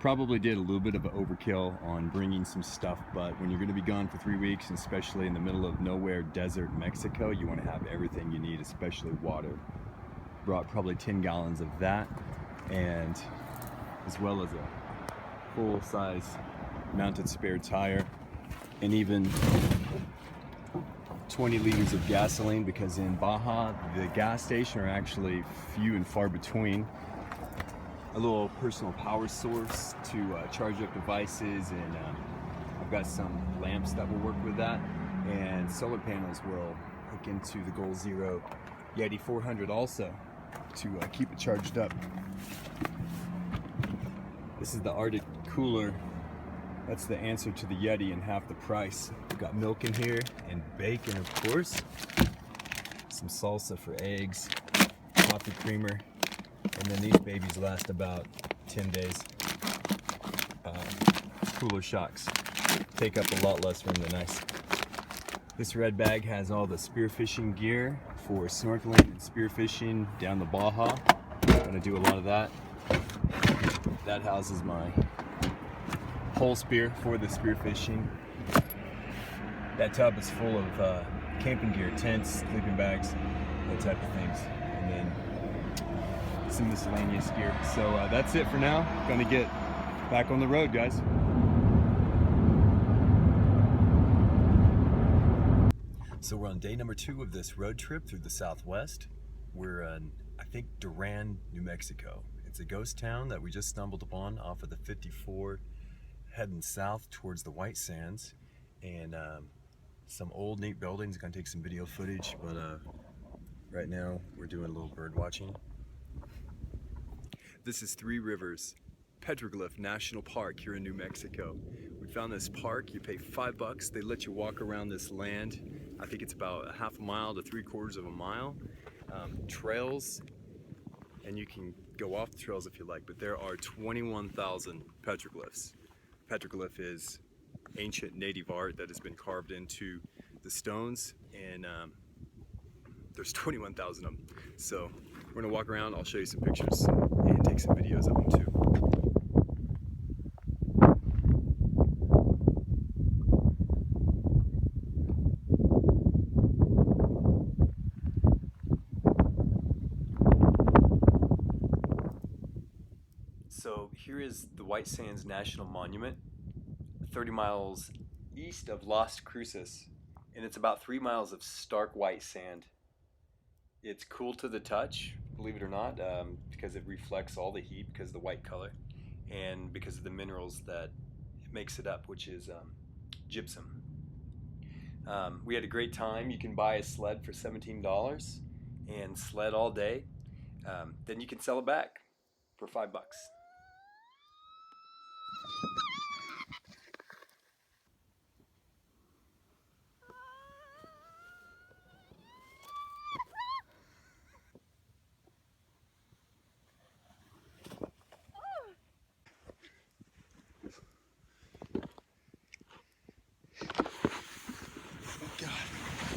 Probably did a little bit of an overkill on bringing some stuff, but when you're going to be gone for 3 weeks, and especially in the middle of nowhere desert Mexico, you want to have everything you need, especially water. Brought probably 10 gallons of that, and as well as a full-size mounted spare tire, and even 20 liters of gasoline, because in Baja the gas stations are actually few and far between. A little personal power source to charge up devices, and I've got some lamps that will work with that, and solar panels will hook into the Goal Zero Yeti 400 also to keep it charged up. This is the Arctic cooler. That's the answer to the Yeti and half the price. We've got milk in here and bacon, of course. Some salsa for eggs, coffee creamer, and then these babies last about 10 days. Cooler shocks take up a lot less room than ice. This red bag has all the spearfishing gear for snorkeling and spearfishing down the Baja. I'm gonna do a lot of that. That houses my pole spear for the spearfishing. That tub is full of camping gear, tents, sleeping bags, that type of things, and then some miscellaneous gear. So that's it for now. Gonna get back on the road, guys. So we're on day number 2 of this road trip through the Southwest. We're in, I think, Duran, New Mexico. It's a ghost town that we just stumbled upon off of the 54, heading south towards the White Sands, and some old neat buildings. Gonna take some video footage, but right now we're doing a little bird watching. This is Three Rivers Petroglyph National Park here in New Mexico. We found this park. You pay $5. They let you walk around this land. I think it's about a half a mile to 3/4 of a mile. Trails, and you can go off the trails if you like, but there are 21,000 petroglyphs. Petroglyph is ancient native art that has been carved into the stones, and there's 21,000 of them. So we're gonna walk around, I'll show you some pictures and take some videos of them too. So here is the White Sands National Monument, 30 miles east of Las Cruces, and it's about 3 miles of stark white sand. It's cool to the touch, believe it or not, because it reflects all the heat because of the white color, and because of the minerals that makes it up, which is gypsum. We had a great time. You can buy a sled for $17 and sled all day. Then you can sell it back for $5.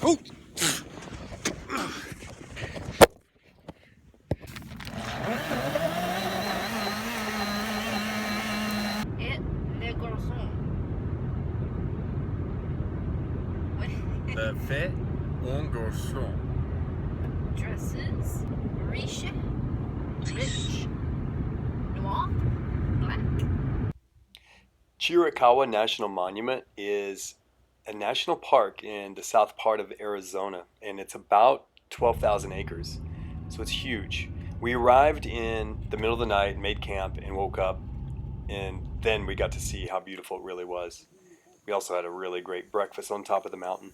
Oh! Le fait un garçon. Dresses, riche, rich, noir, black. Chiricahua National Monument is a national park in the south part of Arizona, and it's about 12,000 acres, so it's huge. We arrived in the middle of the night, made camp, and woke up, and then we got to see how beautiful it really was. We also had a really great breakfast on top of the mountain.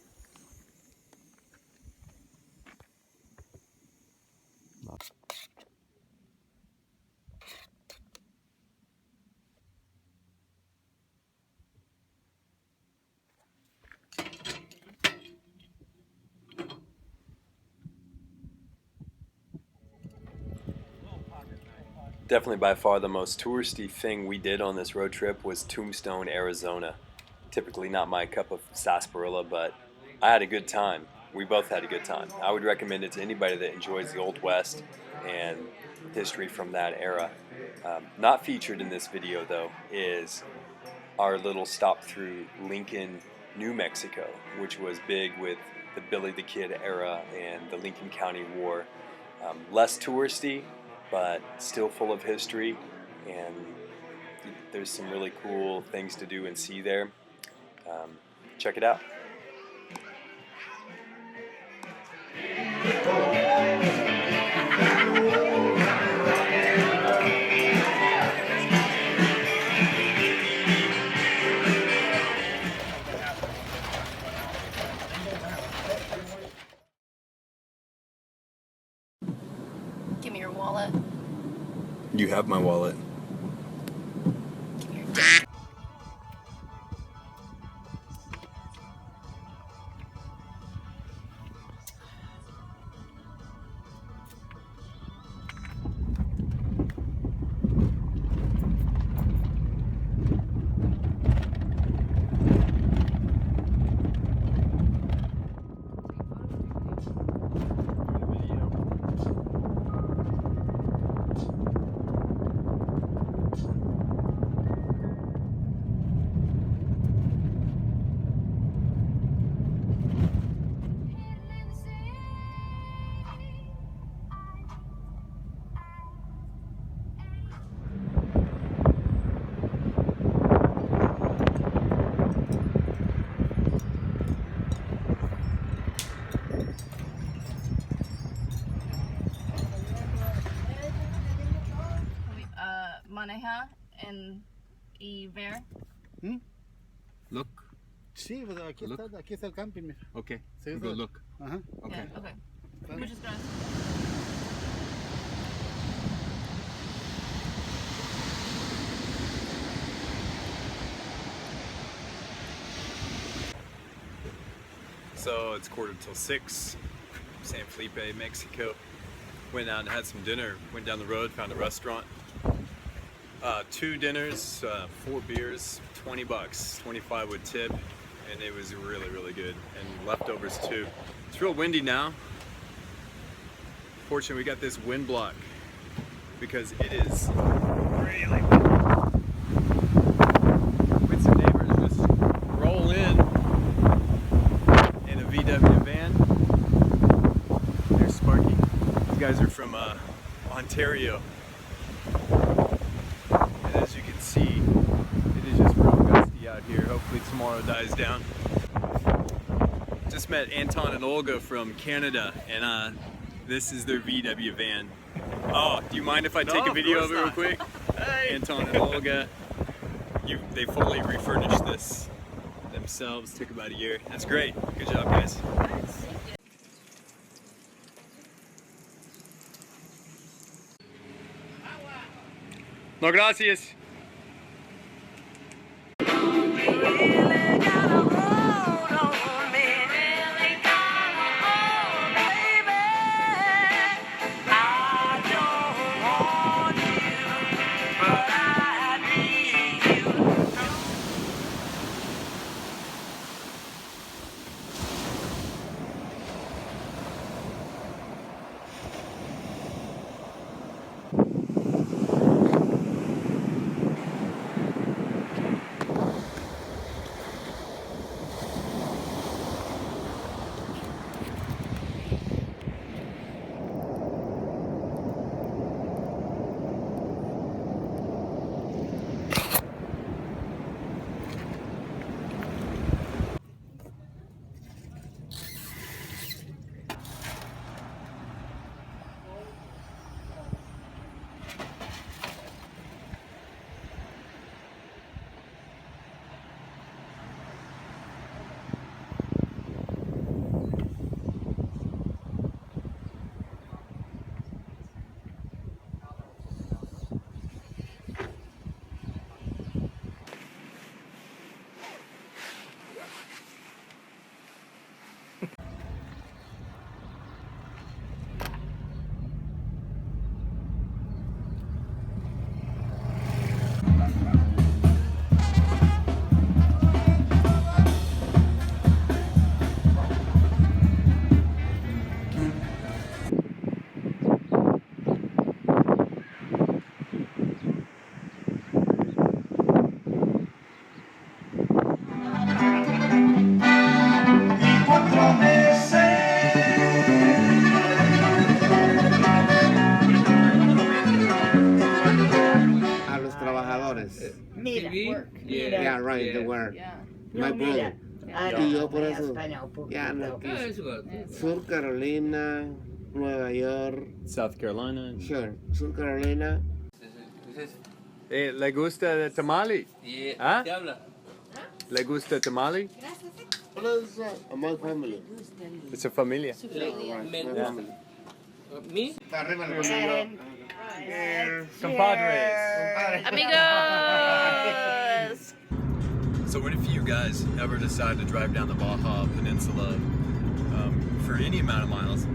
Definitely by far the most touristy thing we did on this road trip was Tombstone, Arizona. Typically not my cup of sarsaparilla, but I had a good time. We both had a good time. I would recommend it to anybody that enjoys the Old West and history from that era. Not featured in this video though is our little stop through Lincoln, New Mexico, which was big with the Billy the Kid era and the Lincoln County War. Less touristy, but still full of history, and there's some really cool things to do and see there. Check it out. Give me your wallet. You have my wallet. Give me your dick. Maneja y ver. Look. Sí, pues aquí está el camping, mira. Okay. Sí, We'll go look. Ajá. Okay. Yeah, okay. Claro. Muchas gracias. So it's 5:45, San Felipe, Mexico. Went out and had some dinner, went down the road, found a restaurant. 2 dinners, 4 beers, $20, 25 with tip, and it was really, really good. And leftovers too. It's real windy now. Fortunately, we got this wind block because it is really windy. With some neighbors just roll in a VW van. There's Sparky. These guys are from Ontario. And as you can see, it is just real gusty out here. Hopefully tomorrow dies down. Just met Anton and Olga from Canada, and this is their VW van. Oh, do you mind if I take a video of it real quick? Hey. Anton and Olga, they fully refurnished this themselves. Took about a year. That's great. Good job, guys. No, gracias. this? Mira, Yeah, right, the word. Yeah. My no, brother. mira. Ah, Y no, yo por me eso, España un poquito. ya no Ah, quise. it's good. Sur Carolina, Nueva York, South Carolina. sure, Sur Carolina. ¿Le gusta el tamale? Yeah. ¿Ah? ¿Qué habla? ¿Le gusta el tamale? My family. Es su familia. Yeah, right, my Me- family. Me? Arriba el Compadres. Amigos! So if you guys ever decide to drive down the Baja Peninsula for any amount of miles,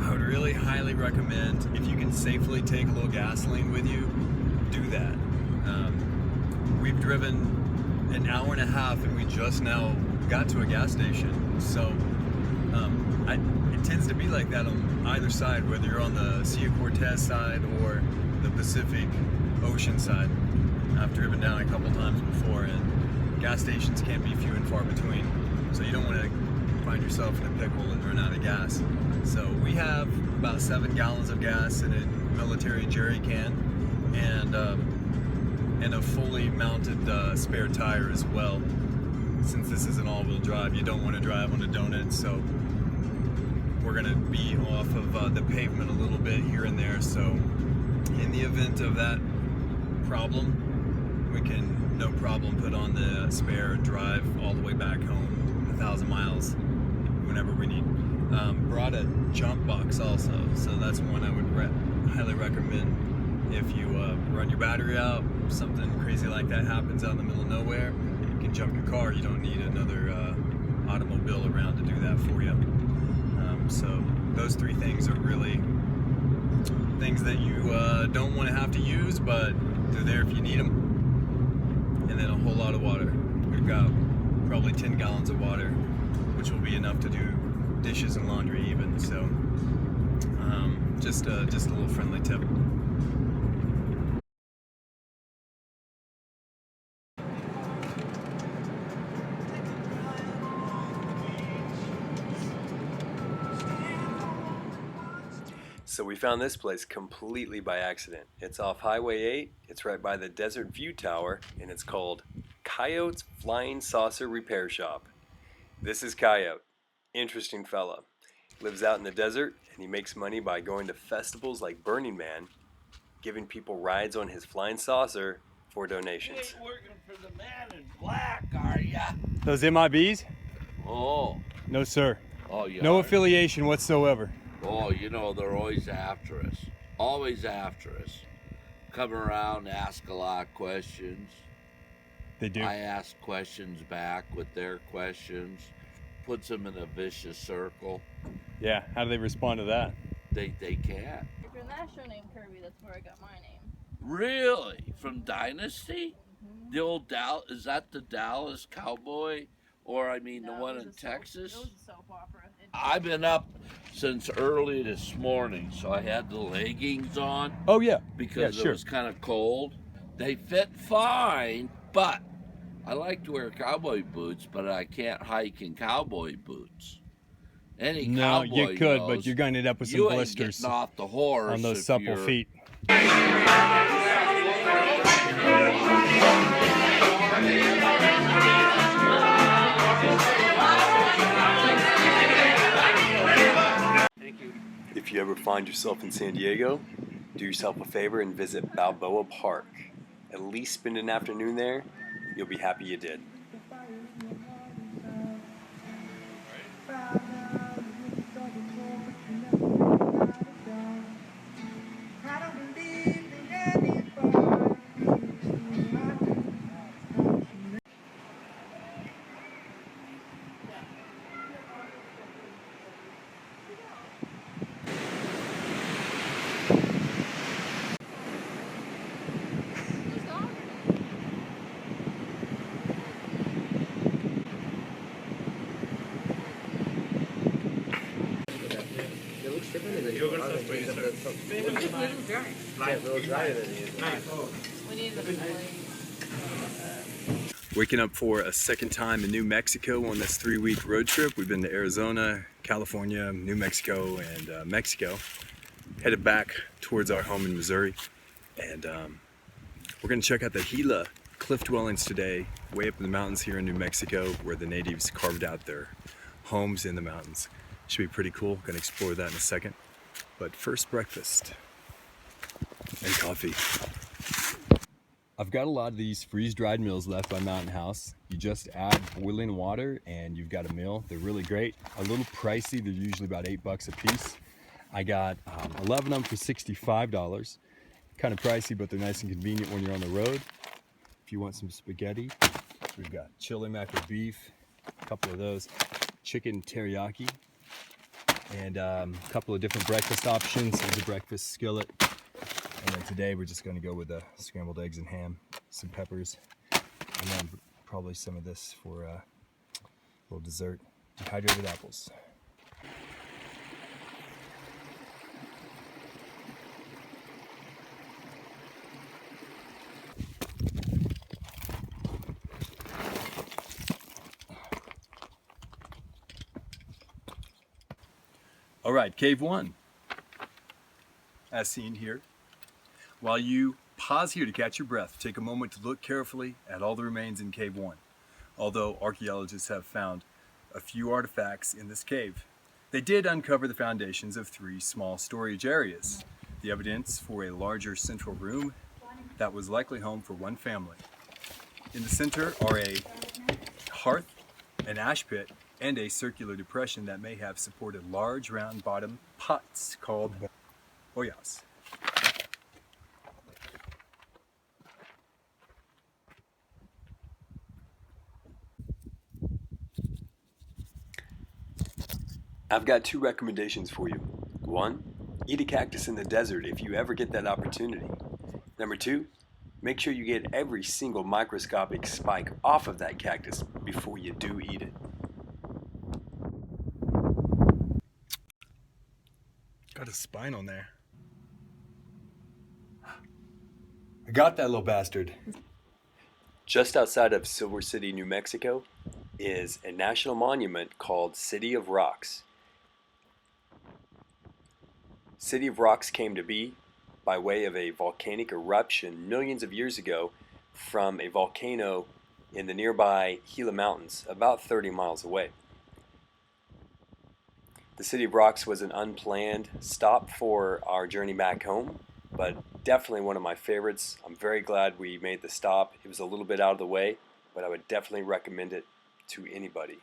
I would really highly recommend, if you can safely take a little gasoline with you, do that. We've driven an hour and a half and we just now got to a gas station. So it tends to be like that on either side, whether you're on the Sea of Cortez side or the Pacific Ocean side. I've driven down a couple times before, and gas stations can be few and far between. So you don't want to find yourself in a pickle and run out of gas. So we have about 7 gallons of gas in a military jerry can, and a fully mounted spare tire as well. Since this is an all-wheel drive, you don't want to drive on a donut, so we're going to be off of the pavement a little bit here and there. So in the event of that problem, we can no problem put on the spare and drive all the way back home 1,000 miles whenever we need. Brought a jump box also, so that's one I would highly recommend if you run your battery out, something crazy like that happens out in the middle of nowhere, you can jump your car. You don't need another automobile around to do that for you. So those 3 things are really things that you don't want to have to use, but they're there if you need them. And then a whole lot of water. We've got probably 10 gallons of water, which will be enough to do dishes and laundry even. So just a little friendly tip. So we found this place completely by accident. It's off Highway 8, it's right by the Desert View Tower, and it's called Coyote's Flying Saucer Repair Shop. This is Coyote. Interesting fella. Lives out in the desert, and he makes money by going to festivals like Burning Man, giving people rides on his flying saucer for donations. You ain't working for the man in black, are ya? Those MIBs? Oh, No, sir. oh, yeah. No affiliation whatsoever. Oh, you know, they're always after us. Always after us. Come around, ask a lot of questions. They do. I ask questions back with their questions. Puts them in a vicious circle. Yeah, how do they respond to that? They can't. If your last show named Kirby, that's where I got my name. Really? From Dynasty? The old Dallas, is that the Dallas Cowboy? Or, I mean, the one in Texas? It was a soap opera. I've been up since early this morning, so I had the leggings on Oh yeah. because Yeah, it sure. was kind of cold. They fit fine, but I like to wear cowboy boots, but I can't hike in cowboy boots. Any No, cowboy you could, knows but you're going to end up with some you ain't blisters getting off the horse on those if supple you're- feet. If you ever find yourself in San Diego, do yourself a favor and visit Balboa Park. At least spend an afternoon there. You'll be happy you did. Waking up for a second time in New Mexico on this 3-week road trip. We've been to Arizona, California, New Mexico, and Mexico. Headed back towards our home in Missouri. And we're gonna check out the Gila cliff dwellings today, way up in the mountains here in New Mexico, where the natives carved out their homes in the mountains. Should be pretty cool. Gonna explore that in a second. But first, breakfast and coffee. I've got a lot of these freeze-dried meals left by Mountain House. You just add boiling water and you've got a meal. They're really great. A little pricey. They're usually about $8 a piece. I got 11 of them for $65. Kind of pricey, but they're nice and convenient when you're on the road. If you want some spaghetti, we've got chili mac with beef, a couple of those, chicken teriyaki, and a couple of different breakfast options. There's a breakfast skillet. And then today we're just going to go with the scrambled eggs and ham, some peppers, and then probably some of this for a little dessert, dehydrated apples. All right, Cave 1, as seen here. While you pause here to catch your breath, take a moment to look carefully at all the remains in Cave 1. Although archaeologists have found a few artifacts in this cave, they did uncover the foundations of 3 small storage areas, the evidence for a larger central room that was likely home for one family. In the center are a hearth, an ash pit, and a circular depression that may have supported large round bottom pots called ollas. I've got 2 recommendations for you. 1, eat a cactus in the desert if you ever get that opportunity. Number 2, make sure you get every single microscopic spike off of that cactus before you do eat it. Got a spine on there. I got that little bastard. Just outside of Silver City, New Mexico, is a national monument called City of Rocks. City of Rocks came to be by way of a volcanic eruption millions of years ago from a volcano in the nearby Gila Mountains, about 30 miles away. The City of Rocks was an unplanned stop for our journey back home, but definitely one of my favorites. I'm very glad we made the stop. It was a little bit out of the way, but I would definitely recommend it to anybody.